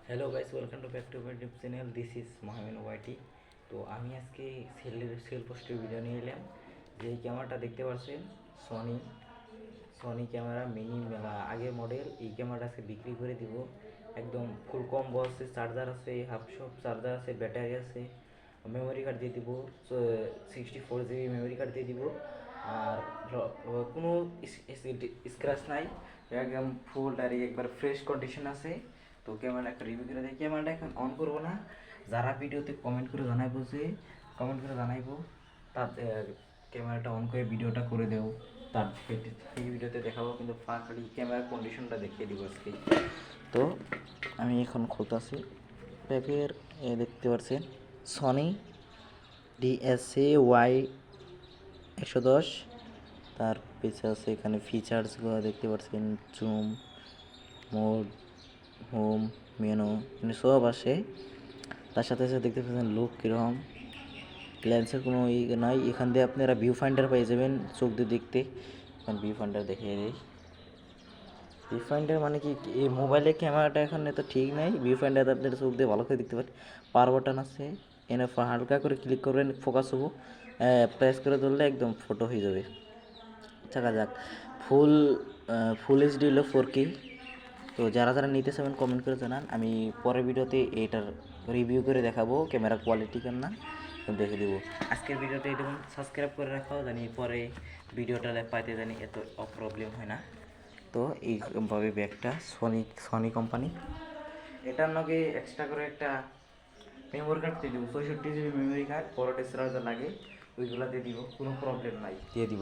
Hello guys, welcome to back to my YouTube channel. This is মোহামেন YT. তো আমি আজকে সেল পোস্টের ভিডিও নিয়ে এলাম। যে এই ক্যামেরাটা দেখতে পাচ্ছেন, সনি সনি ক্যামেরা মিনি আগের মডেল। এই ক্যামেরাটা আজকে বিক্রি করে দিব। একদম ফুল কম বক্সে চার্জার আছে, হাফ শপ চার্জার আছে, ব্যাটারি আছে, মেমোরি কার্ড দিয়ে দিব। 64 GB মেমোরি কার্ড দিয়ে দিব। আর কোনো স্ক্র্যাচ নাই, একদম ফুল ডাইরেক্ট একবার ফ্রেশ কন্ডিশন আছে। তো ক্যামেরা একটা রিভিউ করে দেয়। ক্যামেরাটা এখন অন করবো না, যারা ভিডিওতে কমেন্ট করে জানাইবো তার ক্যামেরাটা অন করে ভিডিওটা করে দেও, তার এই ভিডিওতে দেখাবো। কিন্তু খালি ক্যামেরার কন্ডিশনটা দেখিয়ে দিব আজকে। তো আমি এখন খুলতেছি ব্যাগের। দেখতে পাচ্ছেন সনি DSA-Y110। তার পিছে আছে এখানে ফিচার্সগুলো দেখতে পাচ্ছেন, জুম, মোড, হোম, মেনু, মানে সব আসে। তার সাথে সাথে দেখতে পাচ্ছেন লুক কীরকম। লেন্সের কোনো নাই। এখান দিয়ে আপনারা ভিউ ফাইন্ডার পেয়ে যাবেন চোখ দিয়ে দেখতে। এখন ভিউ ফাইন্ডার দেখিয়ে দিই। ভিউ ফাইন্ডার মানে কি, এই মোবাইলের ক্যামেরাটা এখন এত ঠিক নাই। ভিউ ফাইন্ডার আপনারা চোখ দিয়ে ভালো করে দেখতে পারেন। পাওয়ার বাটন আছে, এনে হালকা করে ক্লিক করবেন, ফোকাস হবো, প্রেস করে ধরলে একদম ফটো হয়ে যাবে। দেখা যাক। ফুল ফুল এইচডি হলো 4K। তো যারা যারা নিতে চাবেন কমেন্ট করে জানান। আমি পরের ভিডিওতে এটার রিভিউ করে দেখাবো ক্যামেরা কোয়ালিটি কেমন না দেখে দেবো। আজকের ভিডিওতে এটা সাবস্ক্রাইব করে রাখাও, জানি পরে ভিডিওটা পাইতে জানি এত প্রবলেম হয় না। তো এইভাবে ব্যাগটা সনি কোম্পানি। এটার নাকি এক্সট্রা করে একটা মেমোরি কার্ড দিয়ে দিব, 64 GB মেমোরি কার্ড। পরে চার্জার লাগে, ওইগুলো দিয়ে দিব, কোনো প্রবলেম নাই, দিয়ে দিব।